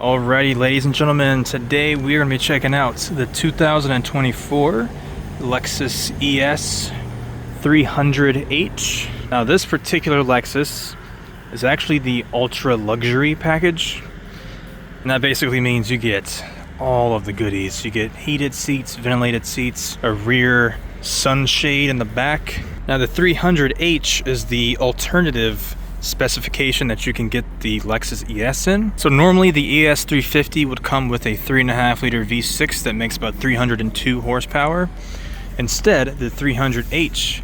Alrighty, ladies and gentlemen, today we are going to be checking out the 2024 Lexus ES300h. Now this particular Lexus is actually the ultra luxury package, and that basically means you get all of the goodies. You get heated seats, ventilated seats, a rear sunshade in the back. Now the 300h is the alternative specification that you can get the Lexus ES in. So normally the ES350 would come with a 3.5 liter V6 that makes about 302 horsepower. Instead, the 300h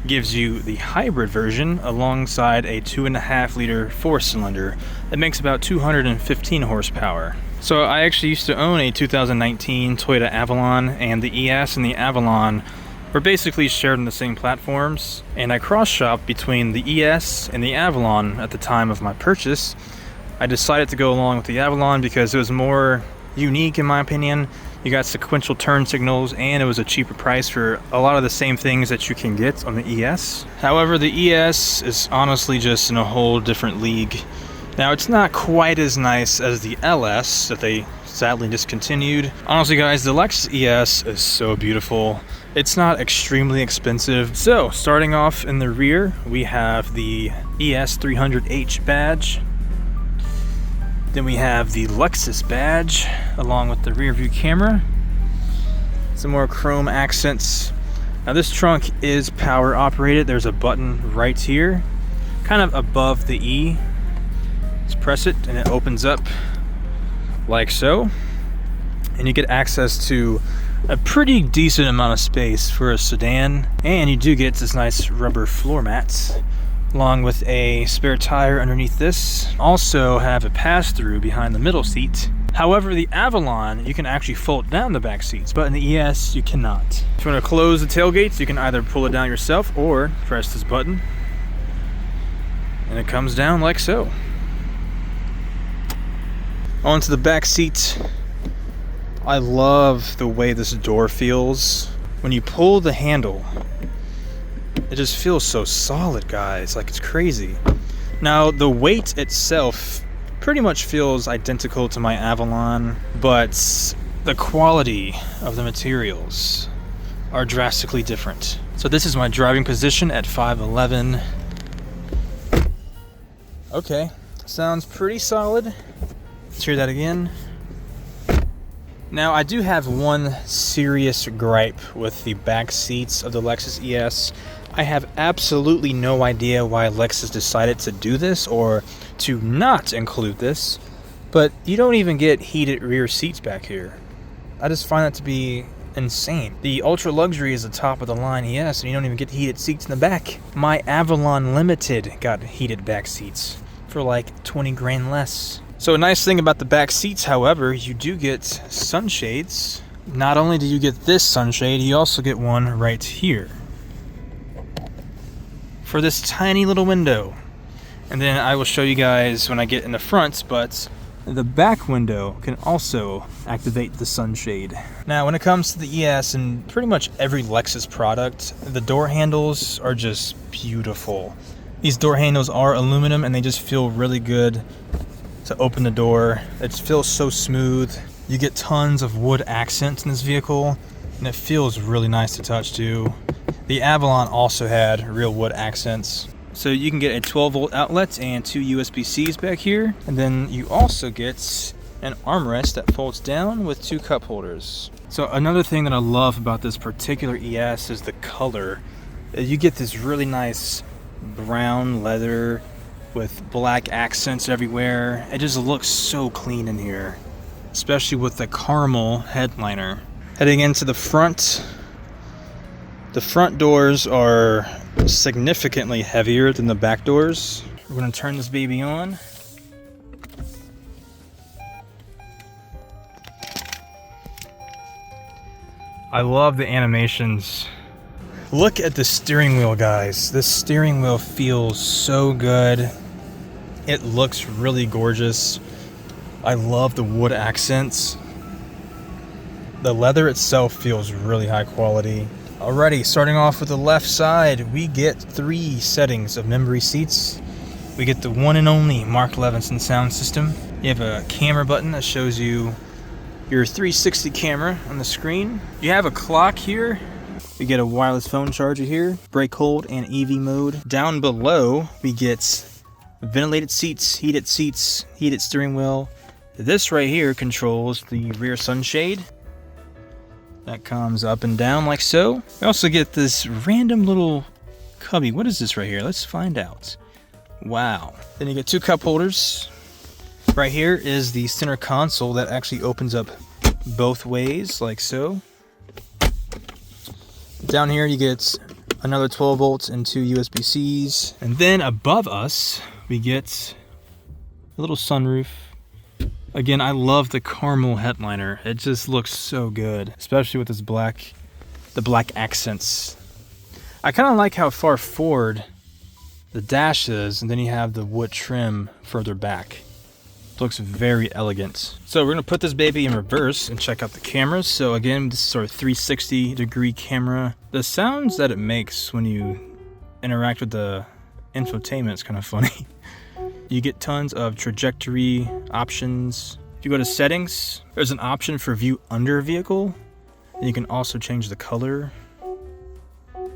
gives you the hybrid version alongside a 2.5 liter 4-cylinder that makes about 215 horsepower. So I actually used to own a 2019 Toyota Avalon, and the ES and the Avalon were basically shared on the same platforms, and I cross-shopped between the ES and the Avalon at the time of my purchase. I decided to go along with the Avalon because it was more unique in my opinion. You got sequential turn signals, and it was a cheaper price for a lot of the same things that you can get on the ES. However, the ES is honestly just in a whole different league. Now, it's not quite as nice as the LS that they sadly discontinued. Honestly guys, the Lexus ES is so beautiful. It's not extremely expensive. So starting off in the rear, we have the ES300h badge. Then we have the Lexus badge along with the rear view camera. Some more chrome accents. Now this trunk is power operated. There's a button right here, kind of above the E. Just press it and it opens up like so, and you get access to a pretty decent amount of space for a sedan, and you do get this nice rubber floor mats along with a spare tire underneath this. Also have a pass-through behind the middle seat. However, the Avalon, you can actually fold down the back seats, but in the ES you cannot. If you want to close the tailgates, you can either pull it down yourself or press this button and it comes down like so. Onto the back seat. I love the way this door feels. When you pull the handle, it just feels so solid, guys. Like, it's crazy. Now, the weight itself pretty much feels identical to my Avalon, but the quality of the materials are drastically different. So this is my driving position at 5'11". Okay, sounds pretty solid. Let's hear that again. Now, I do have one serious gripe with the back seats of the Lexus ES. I have absolutely no idea why Lexus decided to do this or to not include this, but you don't even get heated rear seats back here. I just find that to be insane. The ultra luxury is the top of the line ES, and you don't even get heated seats in the back. My Avalon Limited got heated back seats for like 20 grand less. So a nice thing about the back seats, however, you do get sunshades. Not only do you get this sunshade, you also get one right here for this tiny little window. And then I will show you guys when I get in the front, but the back window can also activate the sunshade. Now, when it comes to the ES and pretty much every Lexus product, the door handles are just beautiful. These door handles are aluminum and they just feel really good to open the door. It feels so smooth. You get tons of wood accents in this vehicle, and it feels really nice to touch too. The Avalon also had real wood accents. So you can get a 12-volt outlet and 2 USB-Cs back here, and then you also get an armrest that folds down with 2 cup holders. So another thing that I love about this particular ES is the color. You get this really nice brown leather with black accents everywhere. It just looks so clean in here, especially with the caramel headliner. Heading into the front doors are significantly heavier than the back doors. We're gonna turn this baby on. I love the animations. Look at the steering wheel, guys. This steering wheel feels so good. It looks really gorgeous. I love the wood accents. The leather itself feels really high quality. Alrighty, starting off with the left side, we get 3 settings of memory seats. We get the one and only Mark Levinson sound system. You have a camera button that shows you your 360 camera on the screen. You have a clock here. We get a wireless phone charger here, brake hold and EV mode. Down below, we get ventilated seats, heated steering wheel. This right here controls the rear sunshade. That comes up and down like so. We also get this random little cubby. What is this right here? Let's find out. Wow. Then you get 2 cup holders. Right here is the center console that actually opens up both ways, like so. Down here you get another 12 volts and 2 USB-Cs. And then above us, we get a little sunroof. Again, I love the caramel headliner. It just looks so good, especially with this the black accents. I kind of like how far forward the dash is, and then you have the wood trim further back. Looks very elegant. So we're gonna put this baby in reverse and check out the cameras. So again, this is our 360-degree camera. The sounds that it makes when you interact with the infotainment is kind of funny. You get tons of trajectory options. If you go to settings, there's an option for view under vehicle. And you can also change the color.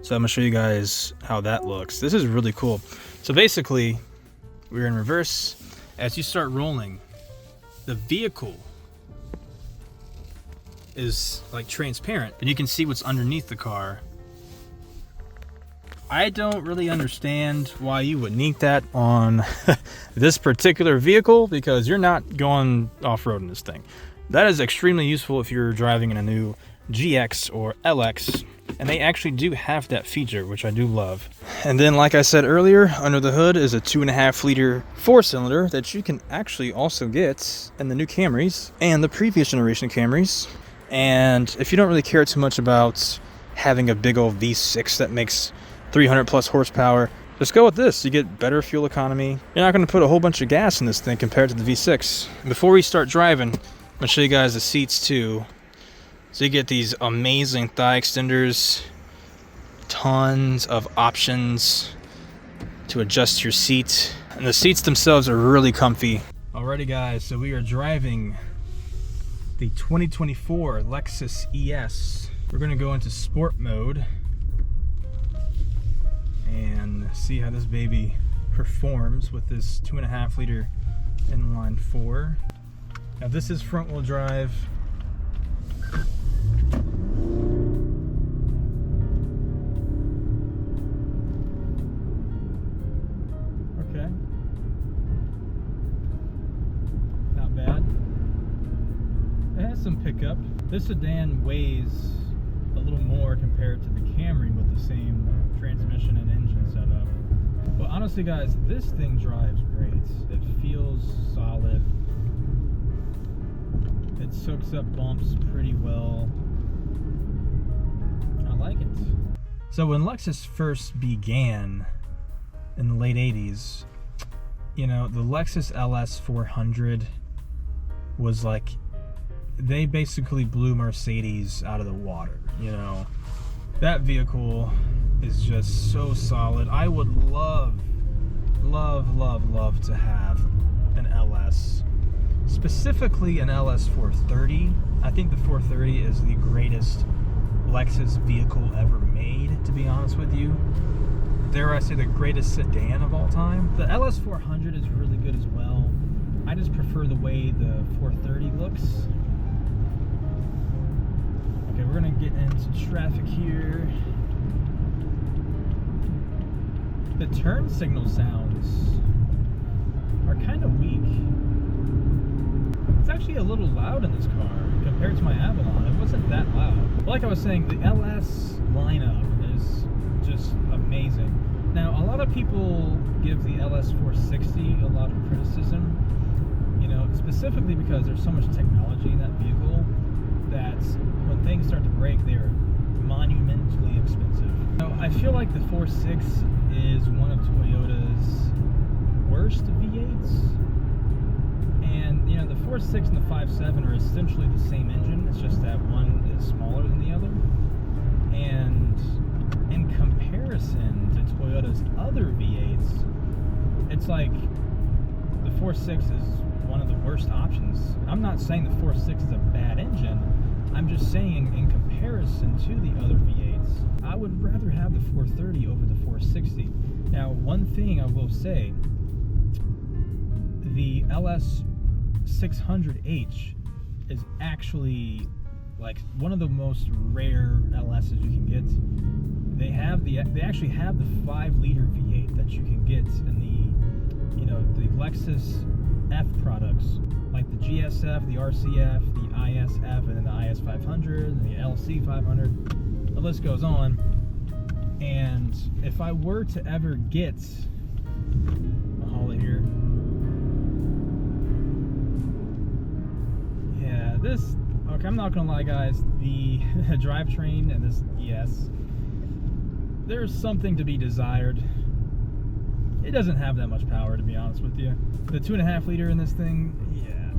So I'm gonna show you guys how that looks. This is really cool. So basically, we're in reverse. As you start rolling, the vehicle is like transparent, and you can see what's underneath the car. I don't really understand why you would need that on this particular vehicle, because you're not going off-road in this thing. That is extremely useful if you're driving in a new GX or LX, and they actually do have that feature, which I do love. And then, like I said earlier, under the hood is a 2.5 liter 4-cylinder that you can actually also get in the new Camrys and the previous generation Camrys. And if you don't really care too much about having a big old V6 that makes 300 plus horsepower, just go with this. You get better fuel economy. You're not going to put a whole bunch of gas in this thing compared to the V6. Before we start driving, I'm going to show you guys the seats too. So you get these amazing thigh extenders, tons of options to adjust your seat, and the seats themselves are really comfy. Alrighty guys, so we are driving the 2024 Lexus ES. We're gonna go into sport mode and see how this baby performs with this 2.5 liter inline 4. Now this is front wheel drive. Okay. Not bad. It has some pickup. This sedan weighs a little more compared to the Camry with the same transmission and engine setup. But honestly guys, this thing drives great. It feels solid. It soaks up bumps pretty well. I like it. So when Lexus first began in the late 80s, you know, the Lexus LS400 was like, they basically blew Mercedes out of the water, you know. That vehicle is just so solid. I would love to have an LS. Specifically an LS430. I think the 430 is the greatest Lexus vehicle ever made, to be honest with you. Dare I say the greatest sedan of all time. The LS400 is really good as well. I just prefer the way the 430 looks. Okay, we're gonna get into traffic here. The turn signal sounds are kind of weak. It's actually a little loud in this car compared to my Avalon. It wasn't that loud. But like I was saying, the LS lineup is just amazing. Now, a lot of people give the LS460 a lot of criticism, you know, specifically because there's so much technology in that vehicle that when things start to break, they're monumentally expensive. So I feel like the 4.6 is one of Toyota's worst V8s. And, you know, the 4.6 and the 5.7 are essentially the same engine. It's just that one is smaller than the other. And in comparison to Toyota's other V8s, it's like the 4.6 is one of the worst options. I'm not saying the 4.6 is a bad engine. I'm just saying in comparison to the other V8s, I would rather have the 430 over the 460. Now, one thing I will say, the LS 600H is actually like one of the most rare LSs you can get. They actually have the 5-liter V8 that you can get in the Lexus F products, like the GSF, the RCF, the ISF, and then the IS500, and the LC500. The list goes on. And if I were to ever get, I'll haul it here. Yeah, this, okay, I'm not gonna lie, guys, the drivetrain and this ES, there's something to be desired. It doesn't have that much power, to be honest with you. The 2.5 liter in this thing,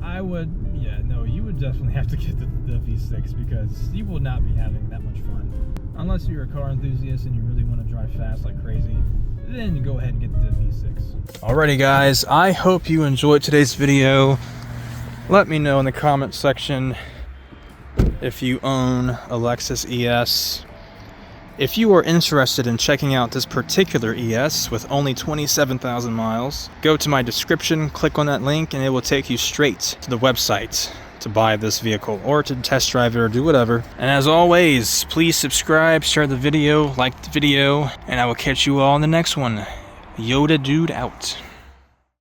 you would definitely have to get the V6, because you will not be having that much fun. Unless you're a car enthusiast and you really want to drive fast like crazy, then go ahead and get the V6. Alrighty guys, I hope you enjoyed today's video. Let me know in the comment section if you own a Lexus ES. If you are interested in checking out this particular ES with only 27,000 miles, go to my description, click on that link, and it will take you straight to the website to buy this vehicle or to test drive it or do whatever. And as always, please subscribe, share the video, like the video, and I will catch you all in the next one. YotaDude out.